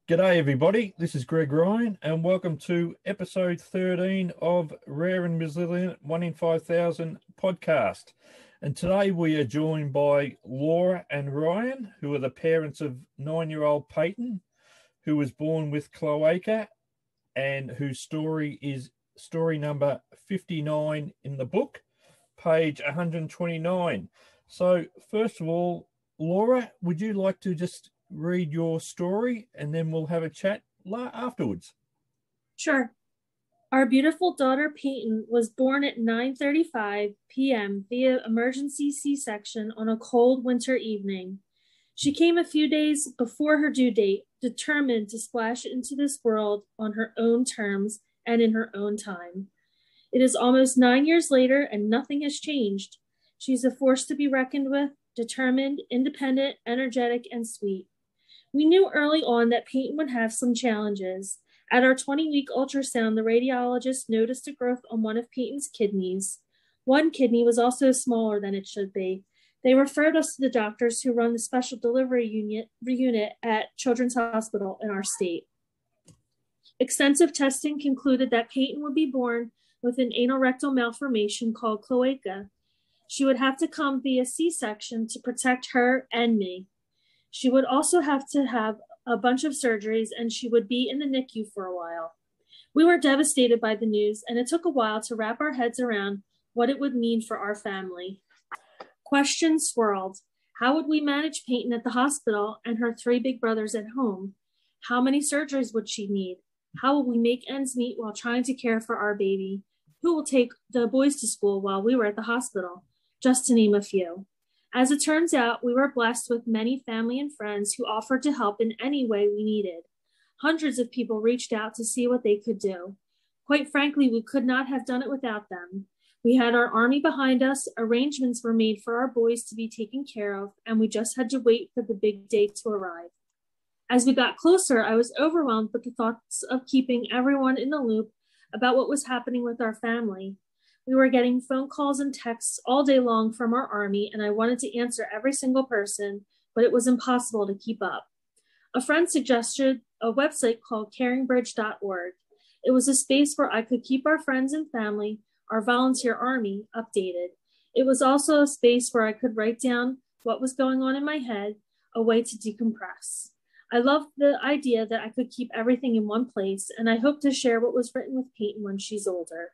G'day everybody, this is Greg Ryan and welcome to episode 13 of Rare and Resilient 1 in 5,000 podcast. And today we are joined by Laura and Ryan, who are the parents of 9-year-old Peyton, who was born with Cloaca and whose story is story number 59 in the book, page 129. So first of all, Laura, would you like to just read your story and then we'll have a chat afterwards? Sure. Our beautiful daughter Peyton was born at 9:35 p.m. via emergency C-section on a cold winter evening. She came a few days before her due date, determined to splash into this world on her own terms and in her own time. It is almost 9 years later and nothing has changed. She's a force to be reckoned with, determined, independent, energetic, and sweet. We knew early on that Peyton would have some challenges. At our 20-week ultrasound, the radiologist noticed a growth on one of Peyton's kidneys. One kidney was also smaller than it should be. They referred us to the doctors who run the special delivery unit at Children's Hospital in our state. Extensive testing concluded that Peyton would be born with an anal rectal malformation called cloaca. She would have to come via C-section to protect her and me. She would also have to have a bunch of surgeries and she would be in the NICU for a while. We were devastated by the news and it took a while to wrap our heads around what it would mean for our family. Questions swirled. How would we manage Peyton at the hospital and her 3 big brothers at home? How many surgeries would she need? How will we make ends meet while trying to care for our baby? Who will take the boys to school while we were at the hospital? Just to name a few. As it turns out, we were blessed with many family and friends who offered to help in any way we needed. Hundreds of people reached out to see what they could do. Quite frankly, we could not have done it without them. We had our army behind us, arrangements were made for our boys to be taken care of, and we just had to wait for the big day to arrive. As we got closer, I was overwhelmed with the thoughts of keeping everyone in the loop about what was happening with our family. We were getting phone calls and texts all day long from our army, and I wanted to answer every single person, but it was impossible to keep up. A friend suggested a website called caringbridge.org. It was a space where I could keep our friends and family, our volunteer army, updated. It was also a space where I could write down what was going on in my head, a way to decompress. I loved the idea that I could keep everything in one place, and I hope to share what was written with Peyton when she's older.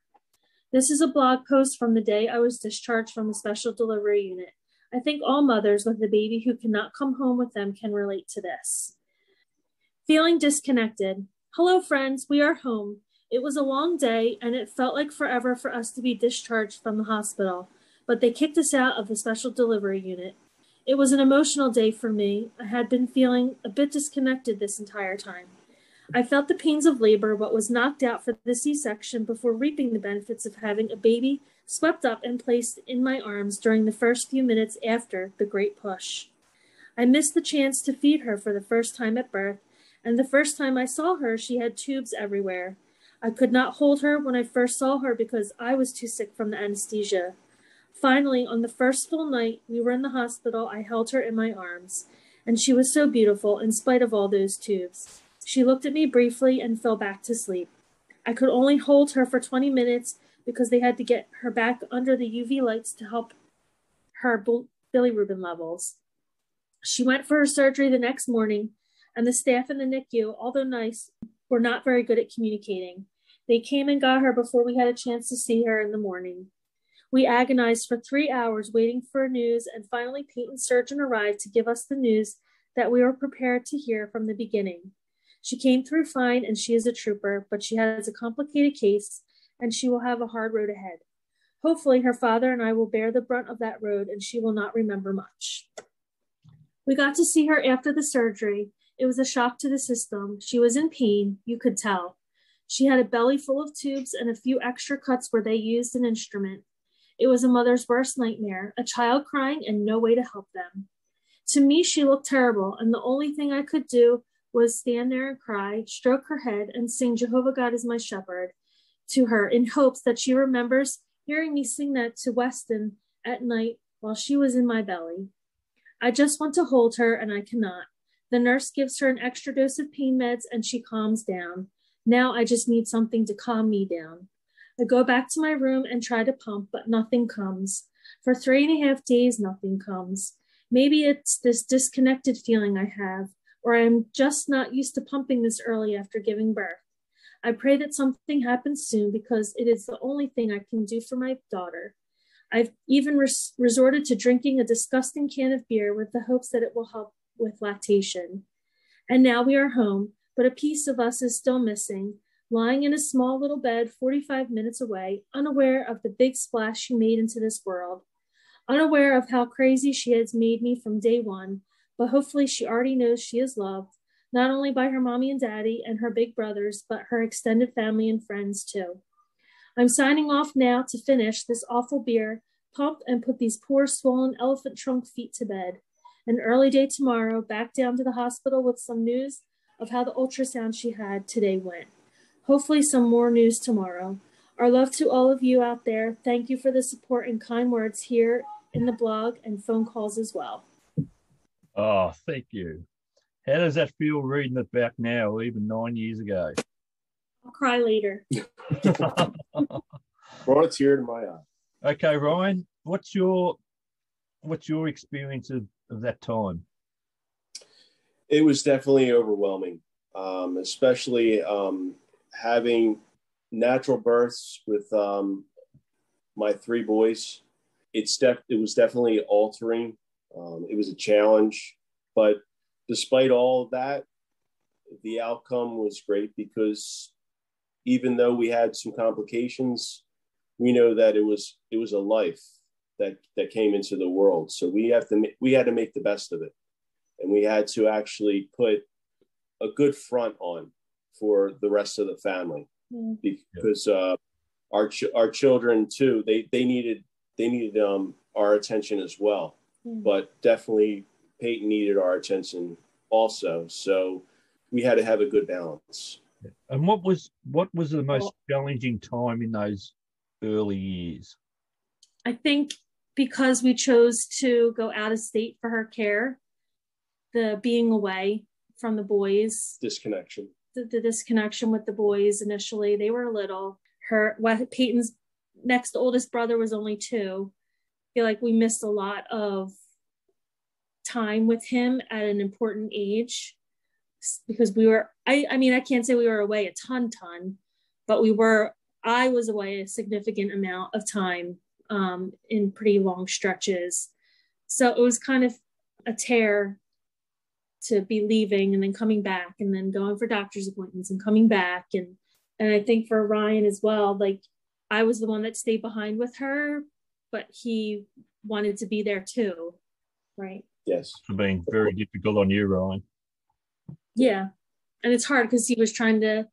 This is a blog post from the day I was discharged from a special delivery unit. I think all mothers with a baby who cannot come home with them can relate to this. Feeling disconnected. Hello, friends, we are home. It was a long day, and it felt like forever for us to be discharged from the hospital, but they kicked us out of the special delivery unit. It was an emotional day for me. I had been feeling a bit disconnected this entire time. I felt the pains of labor, but was knocked out for the C-section before reaping the benefits of having a baby swept up and placed in my arms during the first few minutes after the great push. I missed the chance to feed her for the first time at birth, and the first time I saw her, she had tubes everywhere. I could not hold her when I first saw her because I was too sick from the anesthesia. Finally, on the first full night we were in the hospital, I held her in my arms, and she was so beautiful in spite of all those tubes. She looked at me briefly and fell back to sleep. I could only hold her for 20 minutes because they had to get her back under the UV lights to help her bilirubin levels. She went for her surgery the next morning, and the staff in the NICU, although nice, were not very good at communicating. They came and got her before we had a chance to see her in the morning. We agonized for 3 hours waiting for news, and finally Peyton's surgeon arrived to give us the news that we were prepared to hear from the beginning. She came through fine, and she is a trooper, but she has a complicated case, and she will have a hard road ahead. Hopefully, her father and I will bear the brunt of that road, and she will not remember much. We got to see her after the surgery. It was a shock to the system. She was in pain, you could tell. She had a belly full of tubes and a few extra cuts where they used an instrument. It was a mother's worst nightmare, a child crying and no way to help them. To me, she looked terrible, and the only thing I could do was stand there and cry, stroke her head, and sing Jehovah God is my shepherd to her in hopes that she remembers hearing me sing that to Weston at night while she was in my belly. I just want to hold her, and I cannot. The nurse gives her an extra dose of pain meds and she calms down. Now I just need something to calm me down. I go back to my room and try to pump, but nothing comes. For 3.5 days, nothing comes. Maybe it's this disconnected feeling I have, or I'm just not used to pumping this early after giving birth. I pray that something happens soon because it is the only thing I can do for my daughter. I've even resorted to drinking a disgusting can of beer with the hopes that it will help with lactation. And now we are home, but a piece of us is still missing, lying in a small little bed 45 minutes away, unaware of the big splash she made into this world, unaware of how crazy she has made me from day one, but hopefully she already knows she is loved, not only by her mommy and daddy and her big brothers, but her extended family and friends too. I'm signing off now to finish this awful beer, pump and put these poor swollen elephant trunk feet to bed. An early day tomorrow, back down to the hospital with some news of how the ultrasound she had today went. Hopefully some more news tomorrow. Our love to all of you out there. Thank you for the support and kind words here in the blog and phone calls as well. Oh, thank you. How does that feel reading it back now, even 9 years ago? I'll cry later. Brought a tear to my eye. Okay, Ryan, what's your experience of that time? It was definitely overwhelming, especially having natural births with my 3 boys. It was definitely altering. It was a challenge, but despite all of that, the outcome was great because even though we had some complications, we know that it was a life that came into the world. So we had to make the best of it, and we had to actually put a good front on for the rest of the family, because our children too, they needed our attention as well, but definitely Peyton needed our attention also. So we had to have a good balance. And what was the most challenging time in those early years? I think because we chose to go out of state for her care, the being away from the boys, Disconnection. the disconnection with the boys initially. They were little. Peyton's next oldest brother was only 2. I feel like we missed a lot of time with him at an important age because we were, I mean, I can't say we were away a ton, but I was away a significant amount of time in pretty long stretches. So it was kind of a tear to be leaving and then coming back and then going for doctor's appointments and coming back. And I think for Ryan as well, like I was the one that stayed behind with her, but he wanted to be there too. Right. Yes. For being very difficult on you, Ryan. Yeah. And it's hard because he was trying to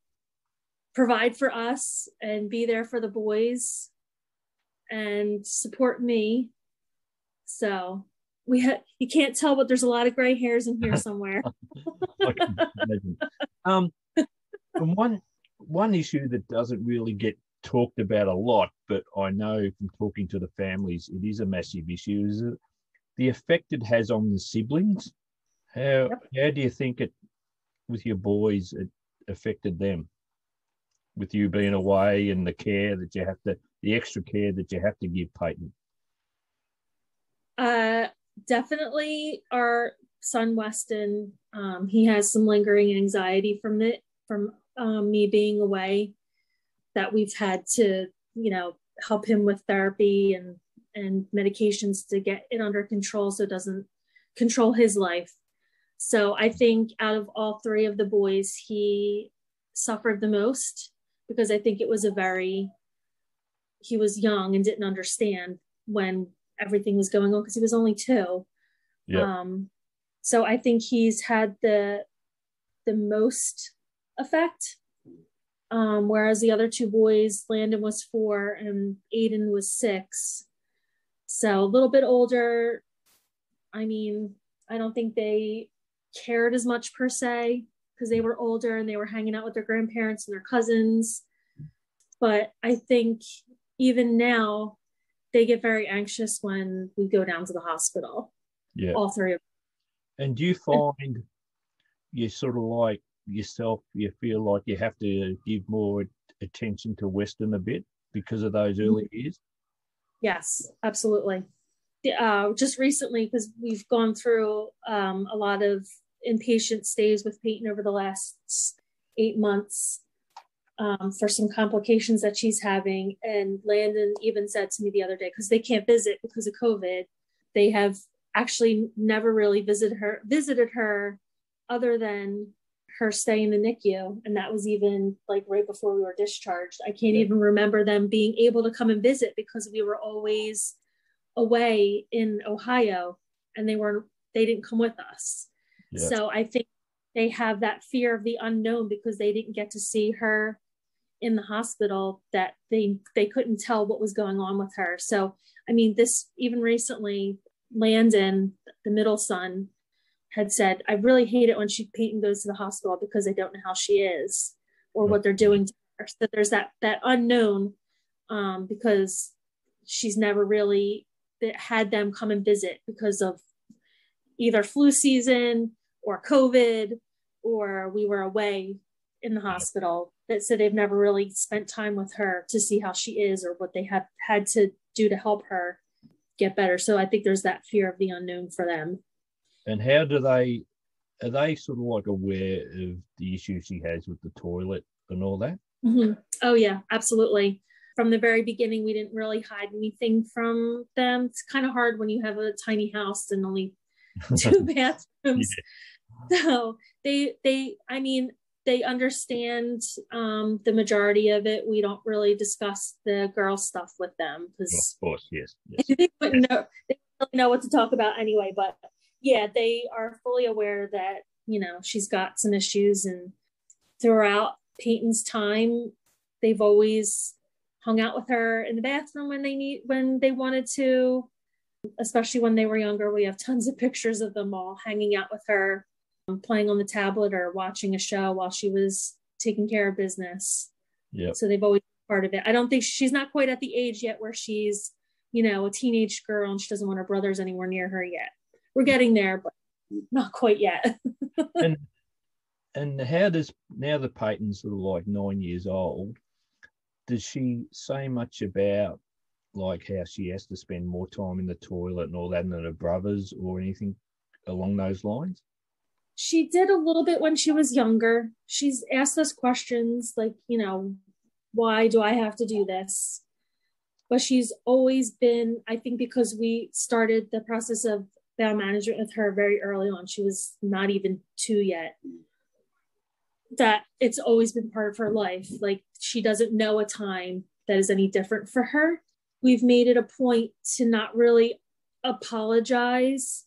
provide for us and be there for the boys and support me. So you can't tell, but there's a lot of gray hairs in here somewhere. I can imagine. And one issue that doesn't really get talked about a lot, but I know from talking to the families, it is a massive issue, is the effect it has on the siblings. How do you think it, with your boys, it affected them? With you being away and the care that you have to, the extra care that you have to give Peyton? Definitely our son Weston, he has some lingering anxiety from me being away, that we've had to, help him with therapy and medications to get it under control so it doesn't control his life. So I think out of all 3 of the boys, he suffered the most because I think it was he was young and didn't understand when everything was going on because he was only 2. Yeah. So I think he's had the most effect. Whereas the other 2 boys, Landon was 4 and Aiden was 6. So a little bit older. I mean, I don't think they cared as much per se because they were older and they were hanging out with their grandparents and their cousins. But I think even now they get very anxious when we go down to the hospital. Yeah. All 3 of them. And do you find you sort of like yourself, you feel like you have to give more attention to Western a bit because of those early years? Yes, absolutely. Just recently, because we've gone through a lot of inpatient stays with Peyton over the last 8 months for some complications that she's having. And Landon even said to me the other day, because they can't visit because of COVID, they have actually never really visited her other than her stay in the NICU. And that was even like right before we were discharged. I can't even remember them being able to come and visit because we were always away in Ohio and they didn't come with us. Yeah. So I think they have that fear of the unknown because they didn't get to see her in the hospital, that they couldn't tell what was going on with her. So, I mean, this even recently, Landon, the middle son, had said, I really hate it when Peyton goes to the hospital because I don't know how she is or what they're doing to her. So there's that unknown because she's never really had them come and visit because of either flu season or COVID, or we were away in the hospital. So they've never really spent time with her to see how she is or what they have had to do to help her get better. So I think there's that fear of the unknown for them. And how are they sort of like aware of the issue she has with the toilet and all that? Mm-hmm. Oh yeah, absolutely. From the very beginning, we didn't really hide anything from them. It's kind of hard when you have a tiny house and only 2 bathrooms. Yeah. So they understand the majority of it. We don't really discuss the girl stuff with them because, of course, yes. They wouldn't know what to talk about anyway. But yeah, they are fully aware that, she's got some issues, and throughout Peyton's time, they've always hung out with her in the bathroom when they wanted to, especially when they were younger. We have tons of pictures of them all hanging out with her, playing on the tablet or watching a show while she was taking care of business. Yeah. So they've always been part of it. I don't think she's not quite at the age yet where she's, a teenage girl and she doesn't want her brothers anywhere near her yet. We're getting there, but not quite yet. and how does, now the Peyton's sort of like 9 years old, does she say much about like how she has to spend more time in the toilet and all that than her brothers or anything along those lines? She did a little bit when she was younger. She's asked us questions like, why do I have to do this? But she's always been, I think because we started the process of bowel management with her very early on, she was not even 2 yet, that it's always been part of her life. Like, she doesn't know a time that is any different for her. We've made it a point to not really apologize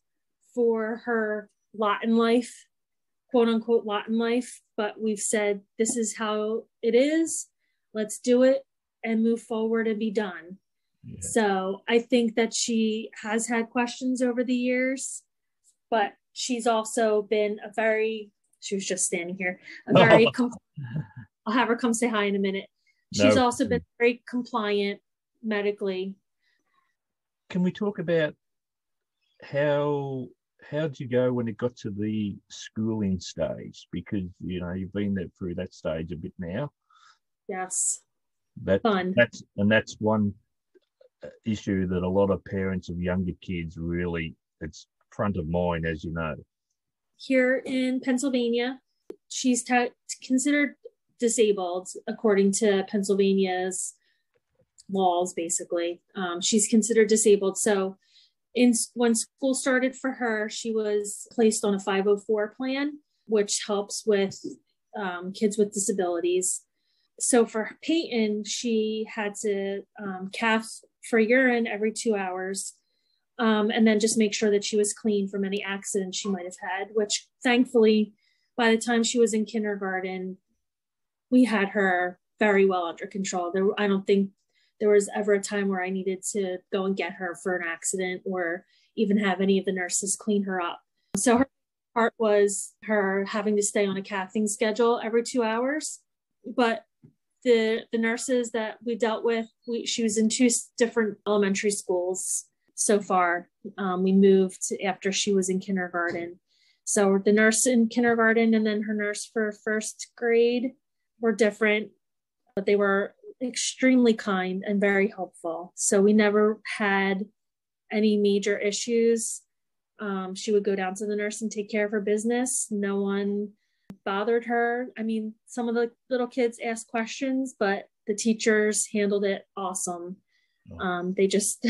for her lot in life, quote unquote lot in life, but we've said, this is how it is. Let's do it and move forward and be done. Yeah. So I think that she has had questions over the years, but she's also been she was just standing here, I'll have her come say hi in a minute. She's also been very compliant medically. Can we talk about how'd you go when it got to the schooling stage? Because, you've been through that stage a bit now. Yes. Fun. That's one issue that a lot of parents of younger kids really, it's front of mind, as you know. Here in Pennsylvania, she's considered disabled according to Pennsylvania's laws, basically. She's considered disabled. So when school started for her, she was placed on a 504 plan, which helps with kids with disabilities. So for Peyton, she had to cath for urine every 2 hours, and then just make sure that she was clean from any accidents she might have had, which thankfully, by the time she was in kindergarten, we had her very well under control. I don't think there was ever a time where I needed to go and get her for an accident or even have any of the nurses clean her up. So her part was her having to stay on a cathing schedule every 2 hours. But the nurses that we dealt with, she was in 2 different elementary schools so far. We moved after she was in kindergarten. So the nurse in kindergarten and then her nurse for first grade were different, but they were extremely kind and very helpful. So we never had any major issues. She would go down to the nurse and take care of her business. No one bothered her. I mean, some of the little kids asked questions, but the teachers handled it awesome. They just,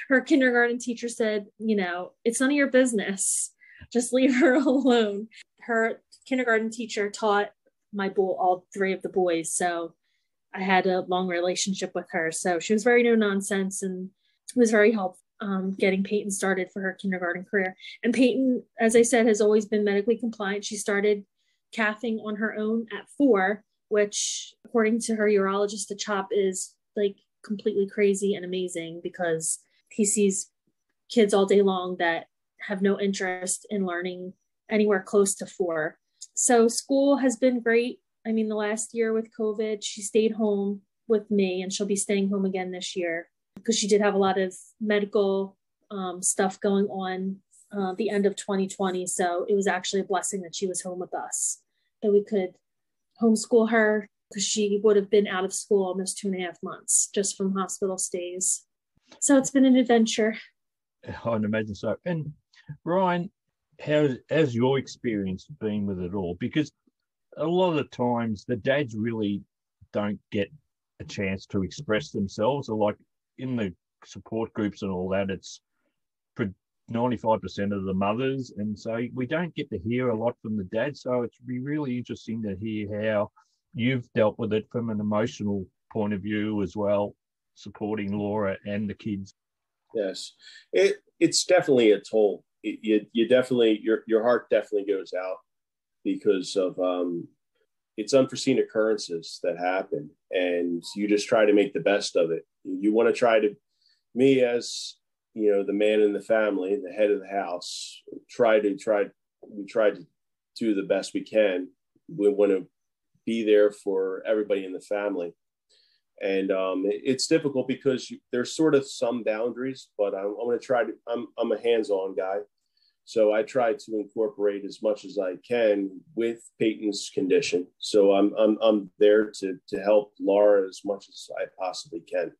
her kindergarten teacher said, it's none of your business. Just leave her alone. Her kindergarten teacher taught all three of the boys. So I had a long relationship with her. So she was very no nonsense and was very helpful getting Peyton started for her kindergarten career. And Peyton, as I said, has always been medically compliant. She started cathing on her own at 4, which according to her urologist, the CHOP is like completely crazy and amazing because he sees kids all day long that have no interest in learning anywhere close to 4. So school has been great. I mean, the last year with COVID, she stayed home with me and she'll be staying home again this year because she did have a lot of medical stuff going on the end of 2020. So it was actually a blessing that she was home with us, that we could homeschool her because she would have been out of school almost 2.5 months just from hospital stays. So it's been an adventure. I'd imagine so. And Ryan, how's your experience been with it all? Because a lot of the times the dads really don't get a chance to express themselves. Or like in the support groups and all that, it's 95% of the mothers. And so we don't get to hear a lot from the dads. So it's be really interesting to hear how you've dealt with it from an emotional point of view as well, supporting Laura and the kids. Yes, it's definitely a toll. You definitely, your heart definitely goes out because of it's unforeseen occurrences that happen, and you just try to make the best of it. You want to try to, me as the man in the family, the head of the house, we try to do the best we can. We want to be there for everybody in the family. And it's difficult because there's sort of some boundaries, but I'm going to try to, I'm a hands-on guy. So I try to incorporate as much as I can with Peyton's condition. So I'm there to help Laura as much as I possibly can.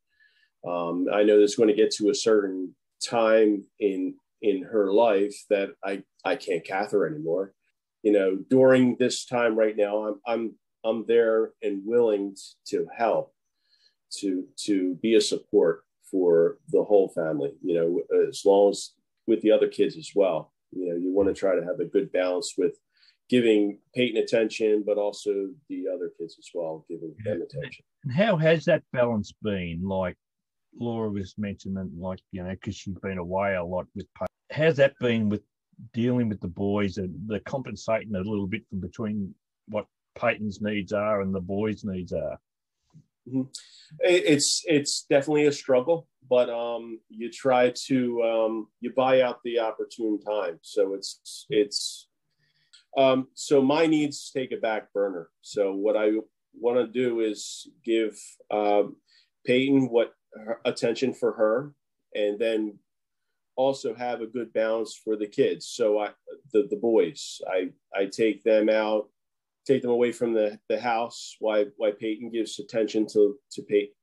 I know there's going to get to a certain time in her life that I can't cath her anymore. During this time right now, I'm there and willing to help, to be a support for the whole family, as long as with the other kids as well. You want to try to have a good balance with giving Peyton attention, but also the other kids as well, giving them attention. And how has that balance been? Like Laura was mentioning, because she's been away a lot with Peyton. How's that been with dealing with the boys and the compensating a little bit from between what Peyton's needs are and the boys' needs are? Mm-hmm. It's definitely a struggle, but you try to you buy out the opportune time. So so my needs take a back burner. So what I want to do is give Peyton attention for her, and then also have a good balance for the kids. So the boys, I take them out, take them away from the house. Why Peyton gives attention to Peyton.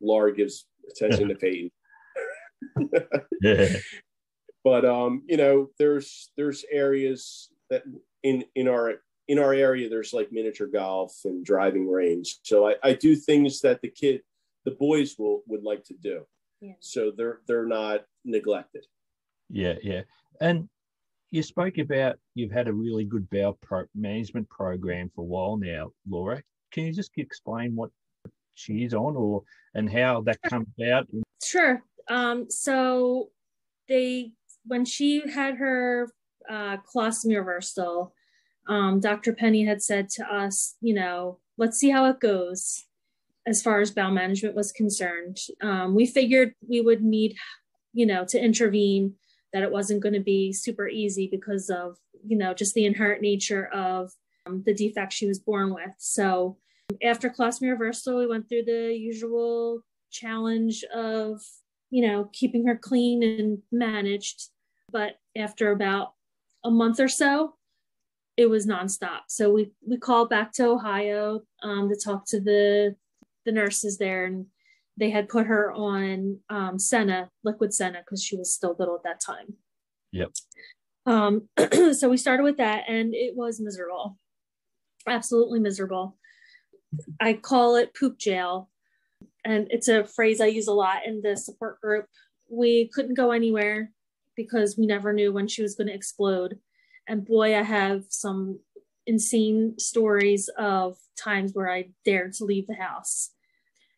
Laura gives attention to Peyton. Yeah. But there's areas that in our area there's like miniature golf and driving range. So I do things that the boys would like to do. Yeah. So they're not neglected. Yeah. And you spoke about you've had a really good bowel management program for a while now, Laura. Can you just explain what she's on and how that comes about? Sure. So when she had her colostomy reversal, Dr. Penny had said to us, let's see how it goes as far as bowel management was concerned. We figured we would need, to intervene, that it wasn't going to be super easy because of, just the inherent nature of the defect she was born with. So after colostomy reversal, we went through the usual challenge of, keeping her clean and managed. But after about a month or so, it was nonstop. So we called back to Ohio to talk to the nurses there, and they had put her on Senna, liquid Senna, because she was still little at that time. Yep. So we started with that, and it was miserable, absolutely miserable. I call it poop jail, and it's a phrase I use a lot in the support group. We couldn't go anywhere because we never knew when she was going to explode. And boy, I have some insane stories of times where I dared to leave the house.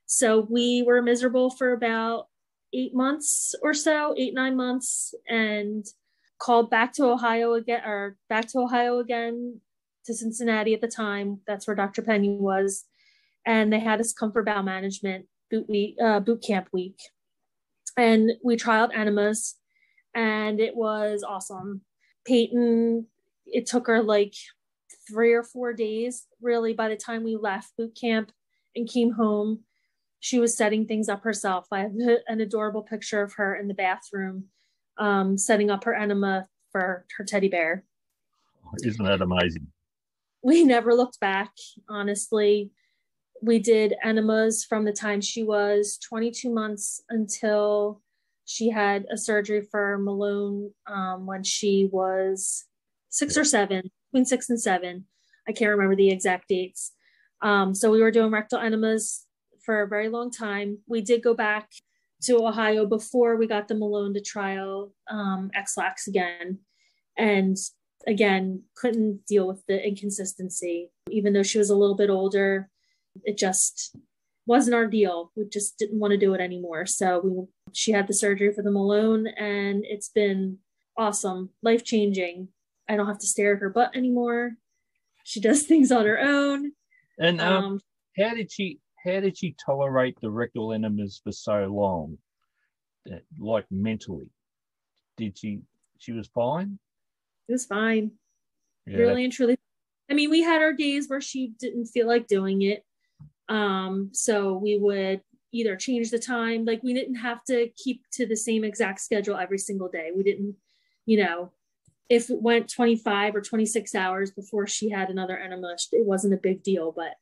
So we were miserable for about 8 months or so, 8-9 months, and called back to Ohio again to Cincinnati at the time. That's where Dr. Penny was. And they had us come for bowel management boot camp week. And we trialed enemas, and it was awesome. Peyton, it took her like 3 or 4 days, really, by the time we left boot camp and came home. She was setting things up herself. I have an adorable picture of her in the bathroom setting up her enema for her teddy bear. Isn't that amazing? We never looked back, honestly. We did enemas from the time she was 22 months until she had a surgery for Malone when she was 6 or 7, between 6 and 7. I can't remember the exact dates. So we were doing rectal enemas for a very long time. We did go back to Ohio before we got the Malone to trial X-Lax again. And again, couldn't deal with the inconsistency. Even though she was a little bit older, it just wasn't our deal. We just didn't want to do it anymore. So she had the surgery for the Malone, and it's been awesome, life-changing. I don't have to stare at her butt anymore. She does things on her own. And how did she tolerate the rectal enemas for so long? Like mentally, she was fine? It was fine. Yeah. Really and truly. I mean, we had our days where she didn't feel like doing it. So we would either change the time. Like, we didn't have to keep to the same exact schedule every single day. We didn't, if it went 25 or 26 hours before she had another enema, it wasn't a big deal. But,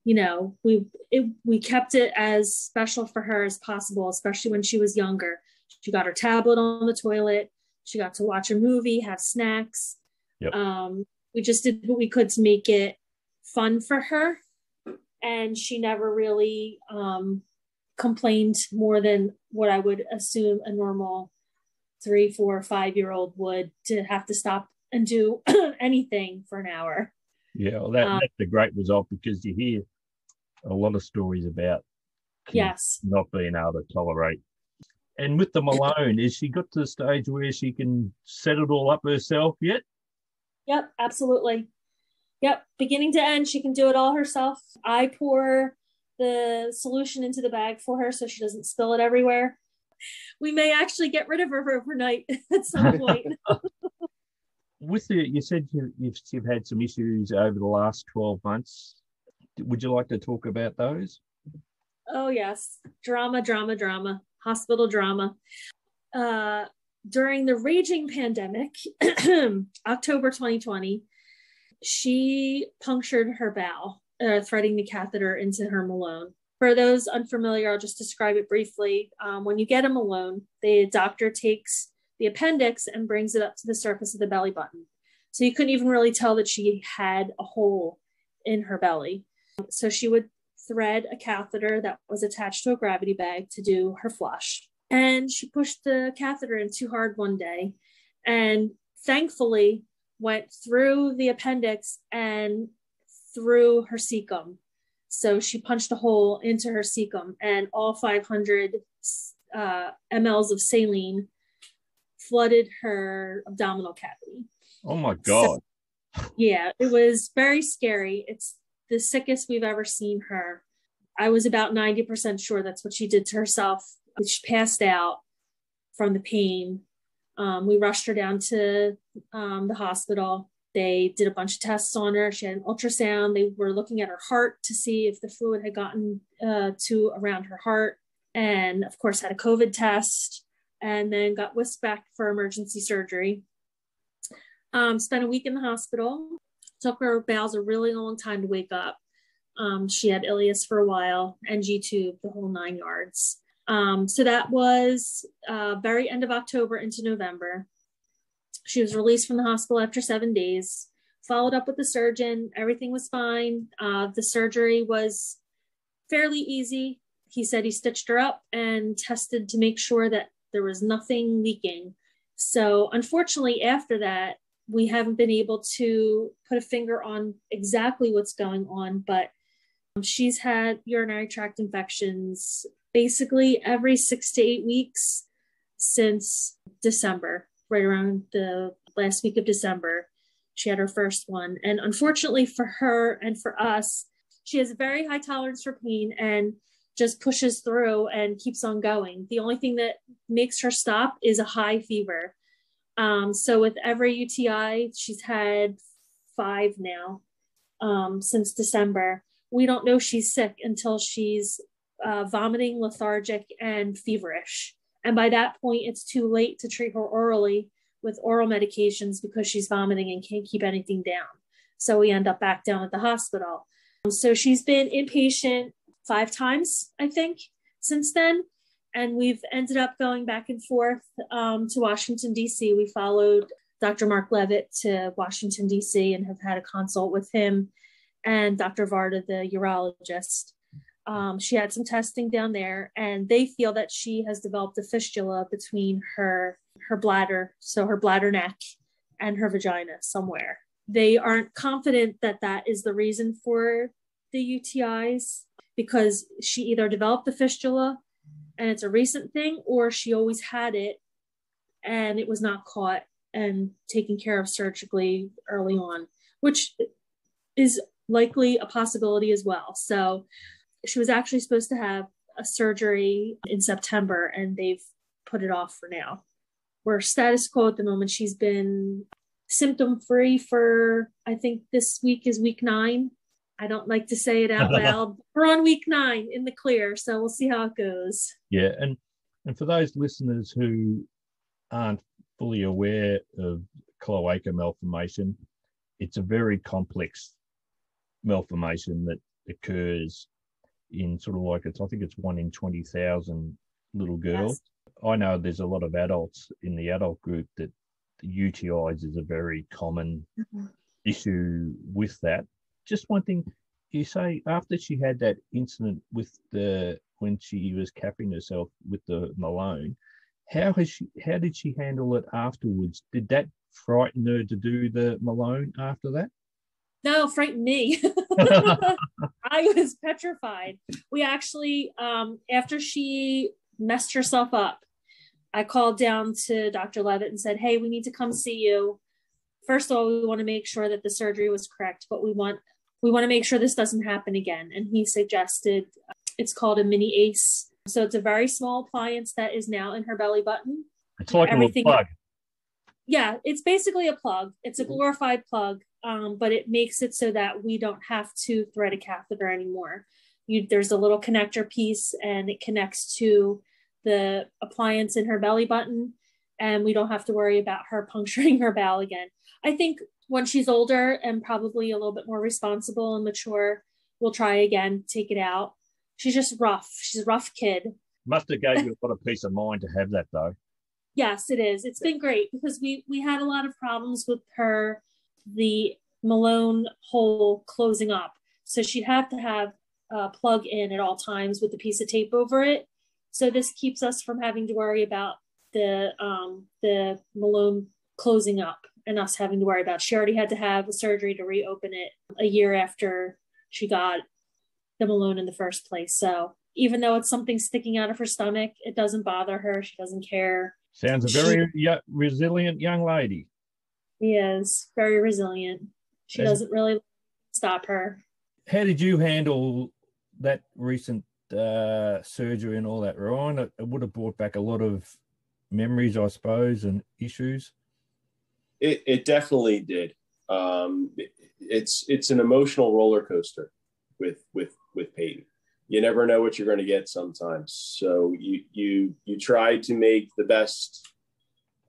we kept it as special for her as possible, especially when she was younger. She got her tablet on the toilet. She got to watch a movie, have snacks. Yep. We just did what we could to make it fun for her. And she never really complained more than what I would assume a normal 3, 4, 5-year-old would, to have to stop and do anything for an hour. Yeah, well, that's a great result, because you hear a lot of stories about kids not being able to tolerate. And with the Malone, has she got to the stage where she can set it all up herself yet? Yep, absolutely. Yep, beginning to end, she can do it all herself. I pour the solution into the bag for her so she doesn't spill it everywhere. We may actually get rid of her overnight at some point. You said you've had some issues over the last 12 months. Would you like to talk about those? Oh, yes. Drama. Hospital drama. During the raging pandemic, October 2020, she punctured her bowel, threading the catheter into her Malone. For those unfamiliar, I'll just describe it briefly. When you get a Malone, the doctor takes the appendix and brings it up to the surface of the belly button. So you couldn't even really tell that she had a hole in her belly. So she would thread a catheter that was attached to a gravity bag to do her flush. And she pushed the catheter in too hard one day, and thankfully went through the appendix and through her cecum. So she punched a hole into her cecum, and all 500 mLs of saline flooded her abdominal cavity. Oh my God. So, yeah, it was very scary. It's the sickest we've ever seen her. I was about 90% sure that's what she did to herself. She passed out from the pain. We rushed her down to the hospital. They did a bunch of tests on her. She had an ultrasound. They were looking at her heart to see if the fluid had gotten to around her heart. And of course had a COVID test, and then got whisked back for emergency surgery. Spent a week in the hospital. Took her bowels a really long time to wake up. She had ileus for a while, NG tube, the whole 9 yards. So that was very end of October into November. She was released from the hospital after 7 days, followed up with the surgeon. Everything was fine. The surgery was fairly easy. He said he stitched her up and tested to make sure that there was nothing leaking. So unfortunately, after that, we haven't been able to put a finger on exactly what's going on, but she's had urinary tract infections basically every 6 to 8 weeks since December, right around the last week of December. She had her first one. And unfortunately for her and for us, she has a very high tolerance for pain and just pushes through and keeps on going. The only thing that makes her stop is a high fever. So with every UTI, she's had 5 now since December. We don't know she's sick until she's vomiting, lethargic, and feverish. And by that point, it's too late to treat her orally with oral medications because she's vomiting and can't keep anything down. So we end up back down at the hospital. So she's been inpatient 5 times, I think, since then. And we've ended up going back and forth to Washington, D.C. We followed Dr. Mark Levitt to Washington, D.C. and have had a consult with him and Dr. Varda, the urologist. She had some testing down there, and they feel that she has developed a fistula between her bladder, so her bladder neck, and her vagina somewhere. They aren't confident that that is the reason for the UTIs, because she either developed the fistula and it's a recent thing, or she always had it and it was not caught and taken care of surgically early on, which is likely a possibility as well. So she was actually supposed to have a surgery in September, and they've put it off for now. We're status quo at the moment. She's been symptom-free for, I think this week is week 9. I don't like to say it out loud. We're on week 9 in the clear, so we'll see how it goes. Yeah, and for those listeners who aren't fully aware of cloaca malformation, it's a very complex malformation that occurs in sort of like, I think it's 1 in 20,000 little girls. Yes. I know there's a lot of adults in the adult group that the UTIs is a very common issue with that. Just one thing, you say after she had that incident with when she was capping herself with the Malone, how did she handle it afterwards? Did that frighten her to do the Malone after that? No, frightened me. I was petrified. We actually, after she messed herself up, I called down to Dr. Levitt and said, hey, we need to come see you. First of all, we want to make sure that the surgery was correct, but we want to make sure this doesn't happen again. And he suggested, it's called a mini ACE. So it's a very small appliance that is now in her belly button. It's like a little plug. Yeah, it's basically a plug. It's a glorified plug, but it makes it so that we don't have to thread a catheter anymore. There's a little connector piece, and it connects to the appliance in her belly button, and we don't have to worry about her puncturing her bowel again. I think when she's older and probably a little bit more responsible and mature, we'll try again, take it out. She's just rough. She's a rough kid. Must have gave you a lot of peace of mind to have that, though. Yes, it is. It's been great because we had a lot of problems with the Malone hole closing up. So she'd have to have a plug in at all times with a piece of tape over it. So this keeps us from having to worry about the Malone closing up and us having to worry about. She already had to have a surgery to reopen it a year after she got the Malone in the first place. So even though it's something sticking out of her stomach, it doesn't bother her. She doesn't care. Sounds a very resilient young lady. She is very resilient. She doesn't really stop her. How did you handle that recent surgery and all that, Ryan? It would have brought back a lot of memories, I suppose, and issues. It definitely did. It's an emotional roller coaster with Peyton. You never know what you're going to get sometimes. So you try to make the best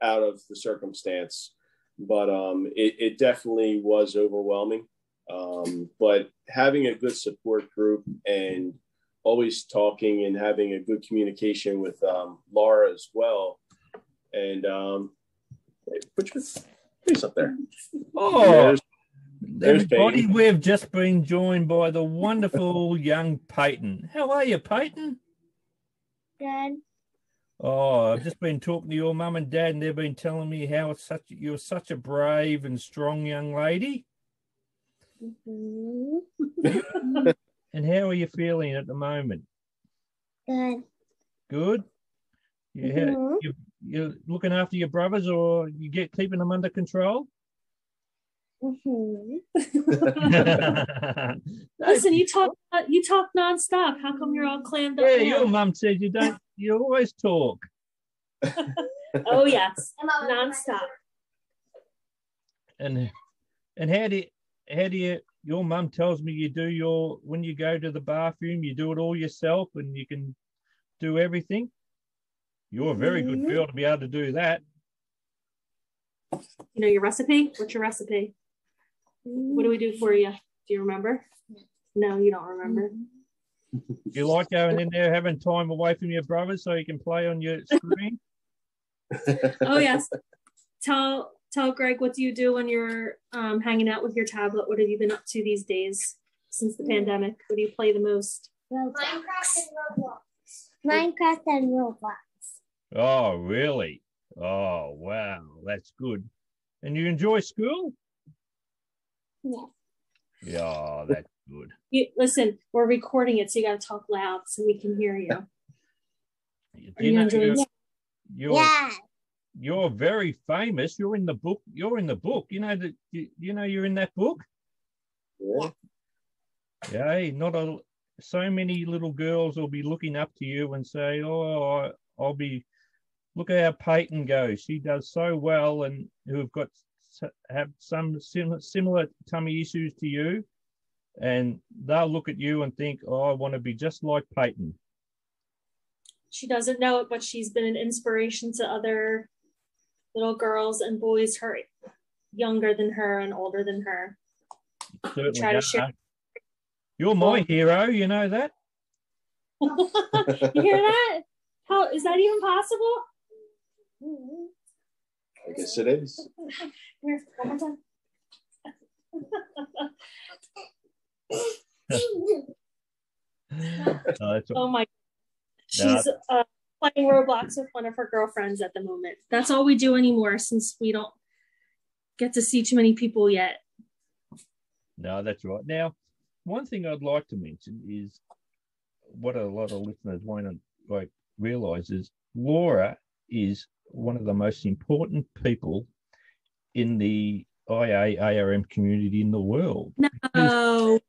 out of the circumstance. but it definitely was overwhelming. But having a good support group and always talking and having a good communication with Laura as well. And who's up there? Oh, there's everybody, Peyton. we've just been joined by the wonderful young Peyton. How are you, Peyton? Good. Oh, I've just been talking to your mum and dad, and they've been telling me how you're such a brave and strong young lady. Mm-hmm. And how are you feeling at the moment? Good. Good? You're looking after your brothers, or keeping them under control? Mm-hmm. Listen, you talk nonstop. How come you're all clammed up? Yeah, now? your mum said you don't. You always talk. Oh yes, nonstop. And how do you? Your mum tells me you do when you go to the bathroom, you do it all yourself, and you can do everything. You're a very good girl to be able to do that. You know your recipe? What's your recipe? What do we do for you? Do you remember? No, you don't remember. You like going in there, having time away from your brothers so you can play on your screen? Oh yes. Tell Greg, what do you do when you're hanging out with your tablet? What have you been up to these days since the pandemic? What do you play the most? Minecraft and Roblox. Oh, really? Oh, wow. That's good. And you enjoy school? Yes. Yeah, that's good. Listen, we're recording it, so you got to talk loud so we can hear you. You're very famous. You're in the book. You're in the book. You know that. You know you're in that book. Yeah. Yeah. So many little girls will be looking up to you and say, "Oh, look at how Peyton goes. She does so well," and who've have some similar tummy issues to you, and they'll look at you and think, "Oh, I want to be just like Peyton." She doesn't know it, but she's been an inspiration to other little girls and boys her younger than her and older than her. Certainly try to share. You're my hero, you know that? You hear that? How is that even possible? I guess it is. Here, one more time. Oh my! She's playing Roblox with one of her girlfriends at the moment. That's all we do anymore since we don't get to see too many people yet. No, that's right. Now, one thing I'd like to mention is what a lot of listeners won't realize is Laura is one of the most important people in the IAARM community in the world. No.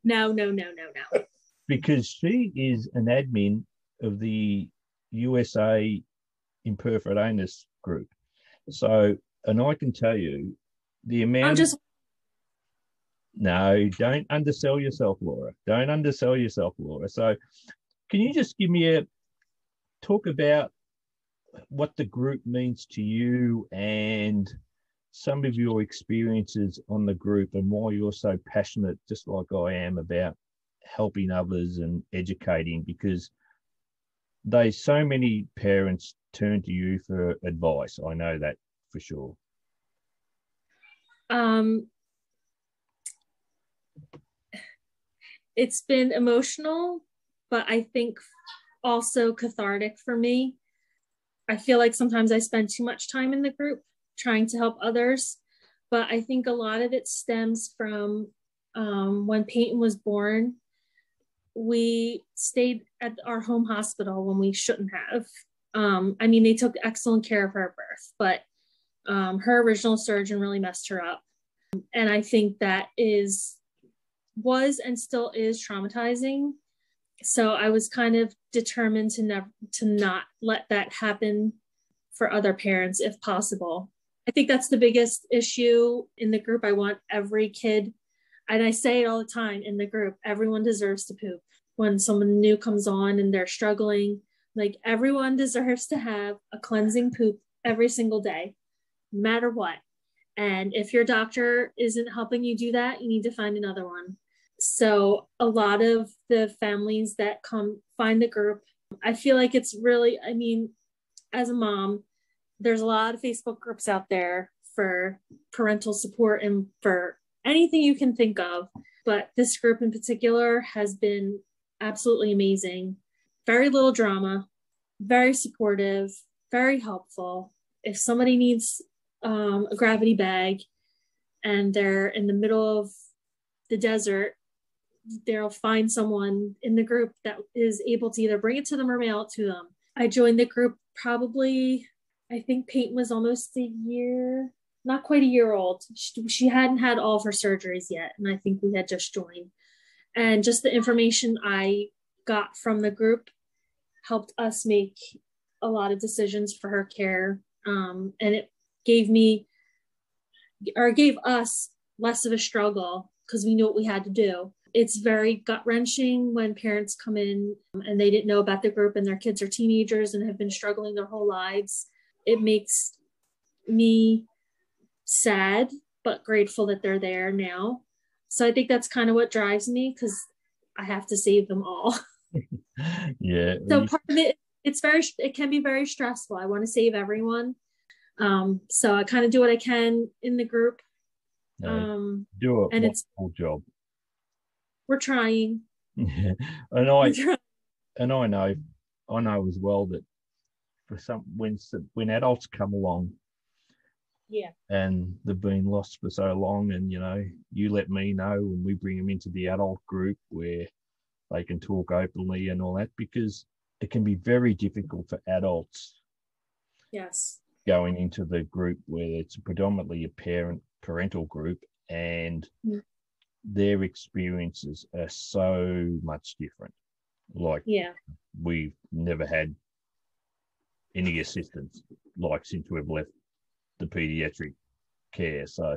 Because she is an admin of the USA Imperfect Anus group. So, and I can tell you the amount No, don't undersell yourself, Laura. Don't undersell yourself, Laura. So can you just give me talk about what the group means to you and some of your experiences on the group and why you're so passionate, just like I am, about helping others and educating, because so many parents turn to you for advice. I know that for sure. It's been emotional, but I think also cathartic for me. I feel like sometimes I spend too much time in the group trying to help others, but I think a lot of it stems from when Peyton was born. We stayed at our home hospital when we shouldn't have. I mean, they took excellent care of her at birth, but her original surgeon really messed her up. And I think that was and still is traumatizing. So I was kind of determined to not let that happen for other parents if possible. I think that's the biggest issue in the group. I want every kid, and I say it all the time in the group, everyone deserves to poop. When someone new comes on and they're struggling, like everyone deserves to have a cleansing poop every single day, no matter what. And if your doctor isn't helping you do that, you need to find another one. So a lot of the families that come find the group, I feel like it's really, I mean, as a mom, there's a lot of Facebook groups out there for parental support and for anything you can think of. But this group in particular has been absolutely amazing. Very little drama, very supportive, very helpful. If somebody needs a gravity bag and they're in the middle of the desert, they'll find someone in the group that is able to either bring it to them or mail it to them. I joined the group probably, I think Peyton was almost a year, not quite a year old. She hadn't had all of her surgeries yet, and I think we had just joined. And just the information I got from the group helped us make a lot of decisions for her care. And it gave us less of a struggle because we knew what we had to do. It's very gut-wrenching when parents come in and they didn't know about the group and their kids are teenagers and have been struggling their whole lives. It makes me sad, but grateful that they're there now. So I think that's kind of what drives me, because I have to save them all. Yeah. So part of it, it can be very stressful. I want to save everyone. So I kind of do what I can in the group. Do a wonderful job. We're trying. Yeah. And I know as well that for when adults come along, yeah, and they've been lost for so long, and you let me know when we bring them into the adult group where they can talk openly and all that, because it can be very difficult for adults. Yes. Going into the group where it's predominantly a parental group, and their experiences are so much different. Like, we've never had any assistance since we've left the pediatric care. So,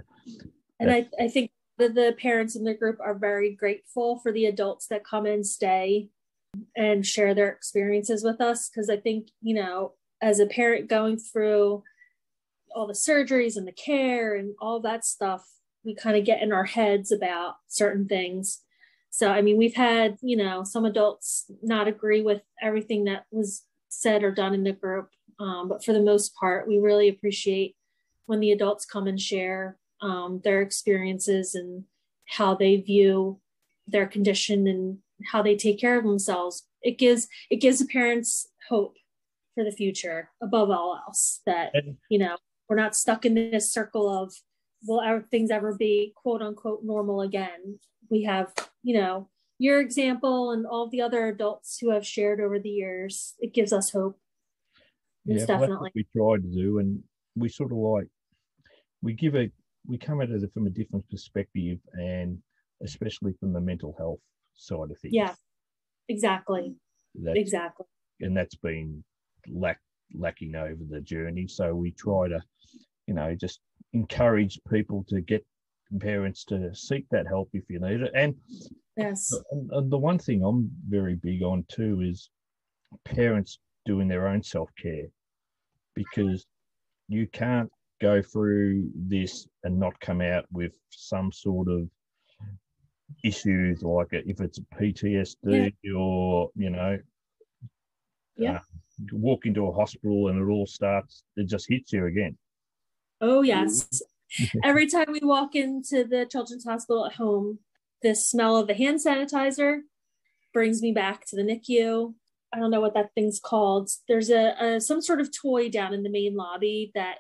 and I think that the parents in the group are very grateful for the adults that come and stay and share their experiences with us, because I think, as a parent going through all the surgeries and the care and all that stuff, we kind of get in our heads about certain things. So, I mean, we've had, some adults not agree with everything that was said or done in the group. But for the most part, we really appreciate when the adults come and share their experiences and how they view their condition and how they take care of themselves. It gives the parents hope for the future above all else, that, we're not stuck in this circle of, will things ever be quote unquote normal again? We have, your example and all the other adults who have shared over the years. It gives us hope. Yeah, definitely. That's what we try to do, and we sort of we come at it from a different perspective, and especially from the mental health side of things. Yeah, exactly. Exactly. And that's been lacking over the journey. So we try to, just encourage people to get parents to seek that help if you need it. And yes, and the one thing I'm very big on too is parents doing their own self-care, because you can't go through this and not come out with some sort of issues, like if it's a PTSD or, walk into a hospital and it just hits you again. Oh, yes. Every time we walk into the children's hospital at home, the smell of the hand sanitizer brings me back to the NICU. I don't know what that thing's called. There's some sort of toy down in the main lobby that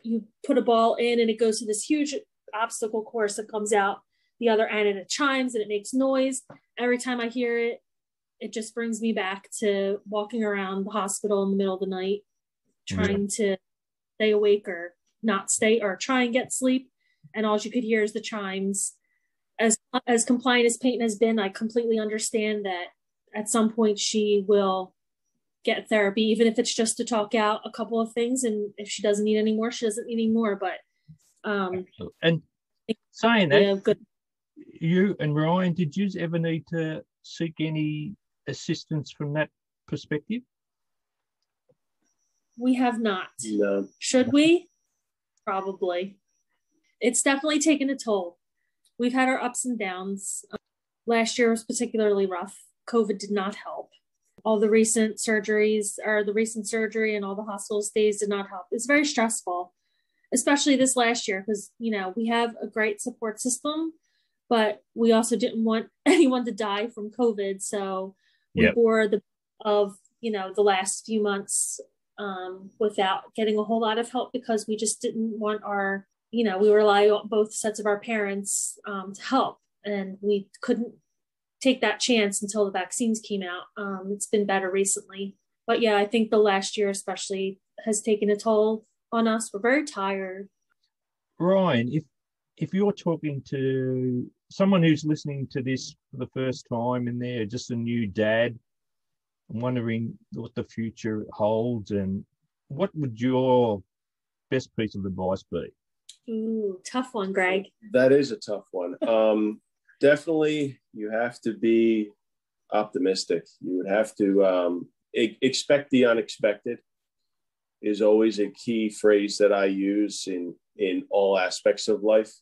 you put a ball in, and it goes to this huge obstacle course that comes out the other end, and it chimes and it makes noise. Every time I hear it, it just brings me back to walking around the hospital in the middle of the night, trying to stay awake or not stay, or try and get sleep. And all you could hear is the chimes. As compliant as Peyton has been, I completely understand that at some point she will get therapy, even if it's just to talk out a couple of things. And if she doesn't need any more, she doesn't need any more. But and saying that, you and Ryan, did you ever need to seek any assistance from that perspective? We have not. No. Should we? Probably. it's definitely taken a toll. We've had our ups and downs. Last year was particularly rough. COVID did not help. All the recent surgeries or the recent surgery and all the hospital stays did not help. It's very stressful, especially this last year because, we have a great support system, but we also didn't want anyone to die from COVID. So we bore the of, the last few months without getting a whole lot of help because we just didn't want our, we rely on both sets of our parents to help. And we couldn't take that chance until the vaccines came out. It's been better recently. But yeah, I think the last year especially has taken a toll on us. We're very tired. Ryan, if you're talking to someone who's listening to this for the first time and they're just a new dad, wondering what the future holds, and what would your best piece of advice be? Ooh, tough one, Greg. That is a tough one. Definitely, you have to be optimistic. You would have to expect the unexpected is always a key phrase that I use in all aspects of life,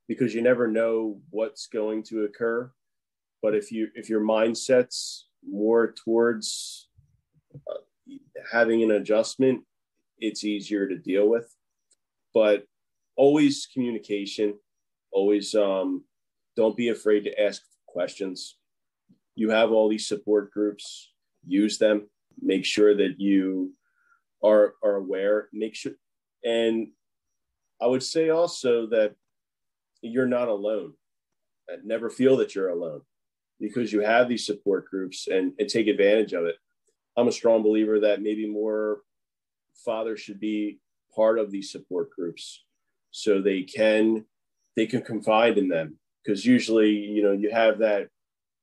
because you never know what's going to occur. But if your mindset's more towards having an adjustment, it's easier to deal with. But always communication, always don't be afraid to ask questions. You have all these support groups, use them, make sure that you are aware, and I would say also that you're not alone. Never feel that you're alone, because you have these support groups and take advantage of it. I'm a strong believer that maybe more fathers should be part of these support groups so they can confide in them, because usually, you have that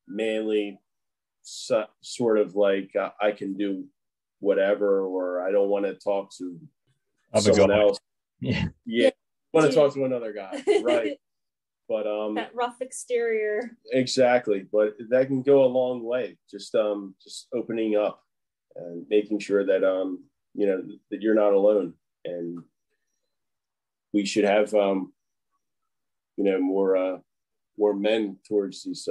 manly sort of like, I can do whatever, or I don't want to talk to someone else. Yeah. I want to talk to another guy. Right. But that rough exterior. Exactly. But that can go a long way. Just opening up and making sure that that you're not alone. And we should have more men towards these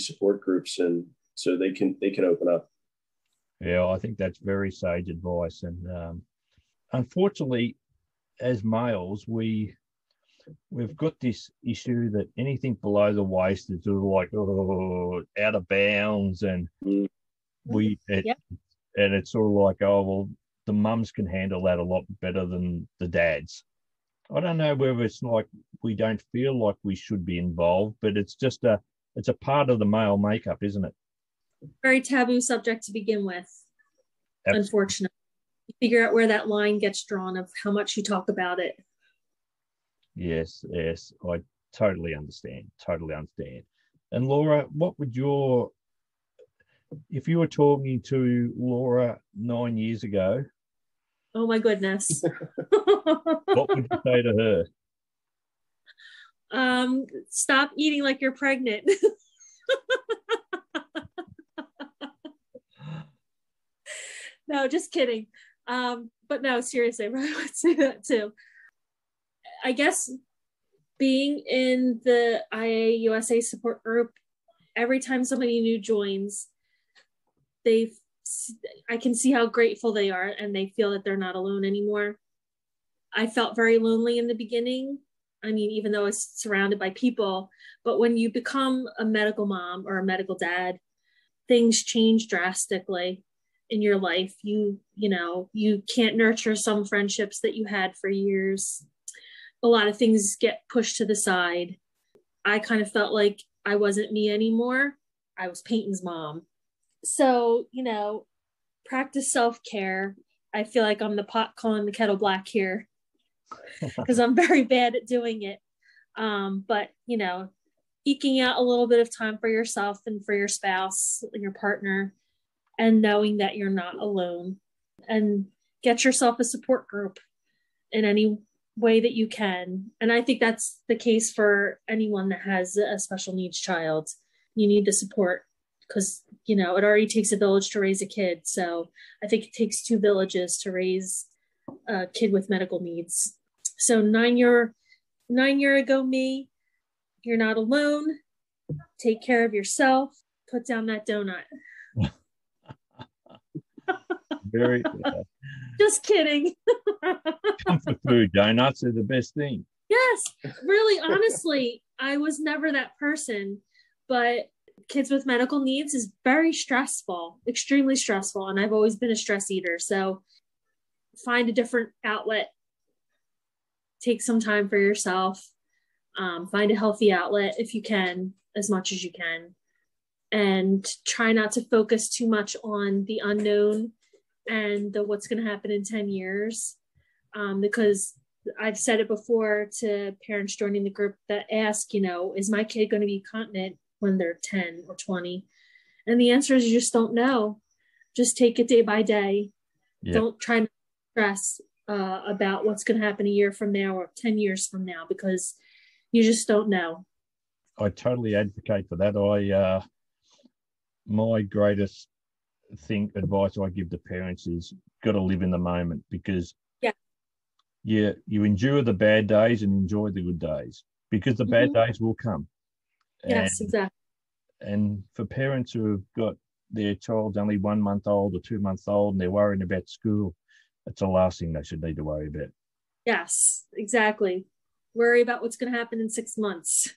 support groups, and so they can open up. Yeah, I think that's very sage advice. And unfortunately, as males, we've got this issue that anything below the waist is sort of like out of bounds, and and it's sort of like, the mums can handle that a lot better than the dads. I don't know whether it's like we don't feel like we should be involved, but it's just it's a part of the male makeup, isn't it? Very taboo subject to begin with. Absolutely. Unfortunately, you figure out where that line gets drawn of how much you talk about it. Yes, I totally understand. And Laura, what would if you were talking to Laura 9 years ago? Oh my goodness. What would you say to her? Stop eating like you're pregnant. No, just kidding. But no, seriously, I would say that too. I guess being in the IAUSA support group, every time somebody new joins, I can see how grateful they are, and they feel that they're not alone anymore. I felt very lonely in the beginning. I mean, even though I was surrounded by people, but when you become a medical mom or a medical dad, things change drastically in your life. You can't nurture some friendships that you had for years. A lot of things get pushed to the side. I kind of felt like I wasn't me anymore. I was Peyton's mom. So, practice self-care. I feel like I'm the pot calling the kettle black here because I'm very bad at doing it. But, eking out a little bit of time for yourself and for your spouse and your partner, and knowing that you're not alone, and get yourself a support group in any way that you can. And I think that's the case for anyone that has a special needs child. You need the support because, it already takes a village to raise a kid. So I think it takes 2 villages to raise a kid with medical needs. So 9 year 9-year-ago me, you're not alone. Take care of yourself. Put down that donut. Very Just kidding. comfort food. Donuts are the best thing. Yes, really, honestly, I was never that person, but kids with medical needs is very stressful, extremely stressful. And I've always been a stress eater. So find a different outlet, take some time for yourself, find a healthy outlet if you can, as much as you can, and try not to focus too much on the unknown and what's going to happen in 10 years. Because I've said it before to parents joining the group that ask, is my kid going to be continent when they're 10 or 20? And the answer is you just don't know. Just take it day by day. Yeah. Don't try to stress about what's going to happen a year from now or 10 years from now, because you just don't know. I advocate for that. My greatest advice I give to parents is got to live in the moment, because you endure the bad days and enjoy the good days, because the bad days will come. Yes, exactly. And for parents who have got their child only 1 month old or 2 months old and they're worrying about school, it's the last thing they should need to worry about. Yes, exactly. Worry about what's going to happen in 6 months.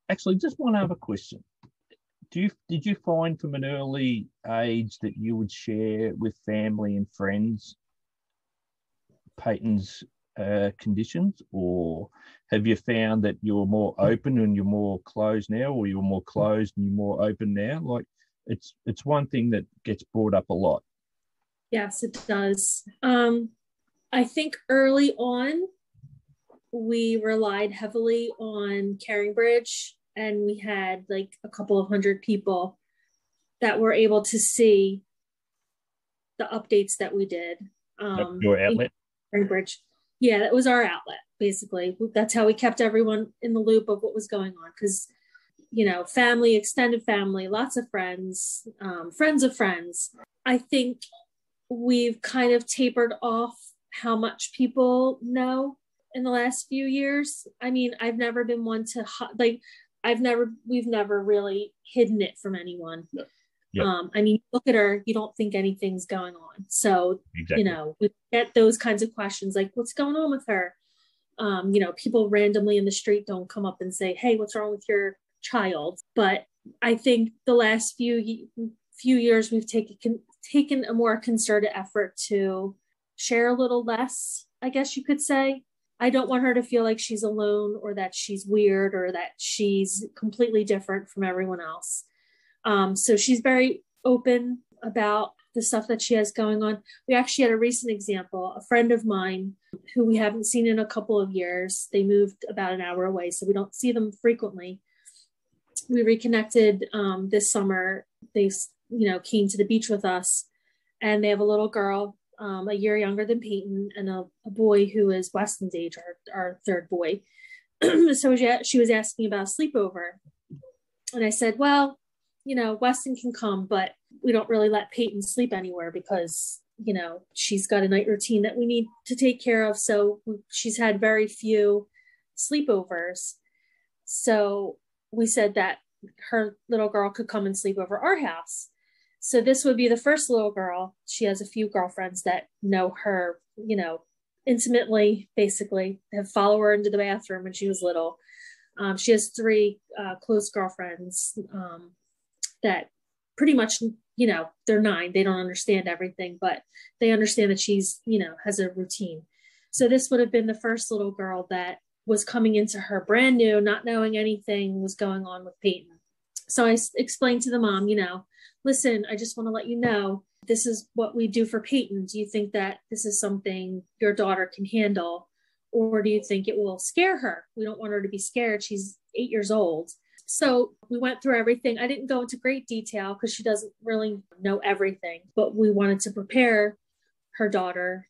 Actually, just one other question. Did you find from an early age that you would share with family and friends Peyton's conditions, or have you found that you're more open and you're more closed now, or you're more closed and you're more open now? Like, it's one thing that gets brought up a lot. Yes, it does. I think early on we relied heavily on Caring Bridge, and we had like a couple of hundred people that were able to see the updates that we did. Your outlet? Caring Bridge. Yeah, that was our outlet, basically. That's how we kept everyone in the loop of what was going on. Because, family, extended family, lots of friends, friends of friends. I think we've kind of tapered off how much people know in the last few years. I mean, I've never been one to, we've never really hidden it from anyone. No. Yep. I mean, look at her, you don't think anything's going on. So, exactly. We get those kinds of questions like, what's going on with her? People randomly in the street don't come up and say, hey, what's wrong with your child? But I think the last few years we've taken a more concerted effort to share a little less, I guess you could say. I don't want her to feel like she's alone or that she's weird or that she's completely different from everyone else. So she's very open about the stuff that she has going on. We actually had a recent example, a friend of mine who we haven't seen in a couple of years. They moved about an hour away, so we don't see them frequently. We reconnected this summer. They, came to the beach with us, and they have a little girl, a year younger than Peyton, and a boy who is Weston's age, our third boy. So she was asking about a sleepover. And I said, well, Weston can come, but we don't really let Peyton sleep anywhere because, she's got a night routine that we need to take care of. So she's had very few sleepovers. So we said that her little girl could come and sleep over our house. So this would be the first little girl. She has a few girlfriends that know her, intimately, basically, have followed her into the bathroom when she was little. She has 3 close girlfriends that pretty much, they're 9. They don't understand everything, but they understand that she's, has a routine. So this would have been the first little girl that was coming into her brand new, not knowing anything was going on with Peyton. So I explained to the mom, listen, I just want to let you know, this is what we do for Peyton. Do you think that this is something your daughter can handle? Or do you think it will scare her? We don't want her to be scared. She's 8 years old. So we went through everything. I didn't go into great detail because she doesn't really know everything, but we wanted to prepare her daughter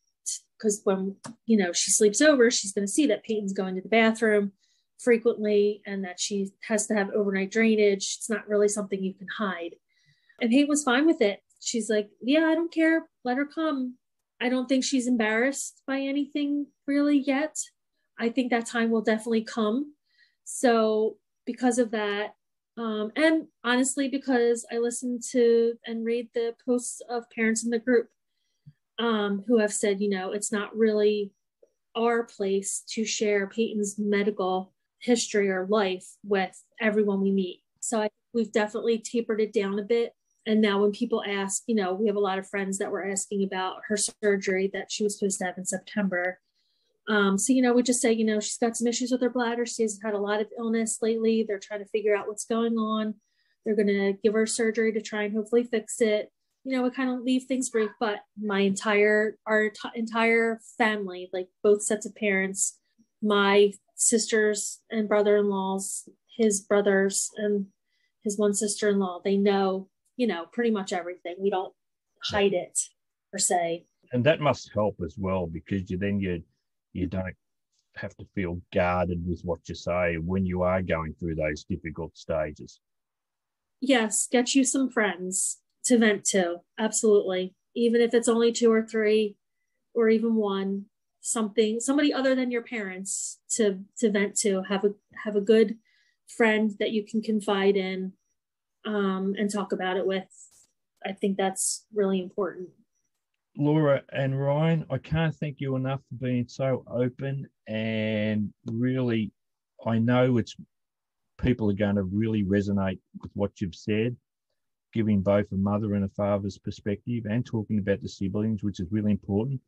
because when, she sleeps over, she's going to see that Peyton's going to the bathroom frequently and that she has to have overnight drainage. It's not really something you can hide. And Peyton was fine with it. She's like, yeah, I don't care. Let her come. I don't think she's embarrassed by anything really yet. I think that time will definitely come. So because of that, and honestly, because I listen to and read the posts of parents in the group who have said, it's not really our place to share Peyton's medical history or life with everyone we meet. So I think we've definitely tapered it down a bit. And now when people ask, we have a lot of friends that were asking about her surgery that she was supposed to have in September. So, we just say, she's got some issues with her bladder. She's had a lot of illness lately. They're trying to figure out what's going on. They're going to give her surgery to try and hopefully fix it. We kind of leave things brief, but our entire family, like both sets of parents, my sisters and brother-in-laws, his brothers and his one sister-in-law, they know, pretty much everything. We don't hide it per se. And that must help as well, because you don't have to feel guarded with what you say when you are going through those difficult stages. Yes, get you some friends to vent to. Absolutely. Even if it's only 2 or 3 or even one, somebody other than your parents to vent to. Have a good friend that you can confide in and talk about it with. I think that's really important. Laura and Ryan, I can't thank you enough for being so open, and really, I know people are going to really resonate with what you've said, giving both a mother and a father's perspective and talking about the siblings, which is really important.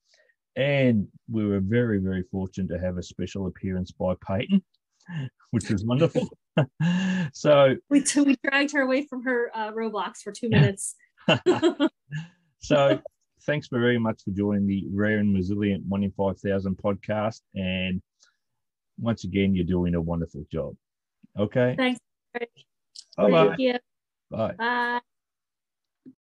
And we were very, very fortunate to have a special appearance by Peyton, which was wonderful. So we dragged her away from her Roblox for 2 minutes. So thanks very much for joining the Rare and Resilient 1 in 5,000 podcast. And once again, you're doing a wonderful job. Okay. Thanks. Bye-bye. Thank you. Bye. Bye.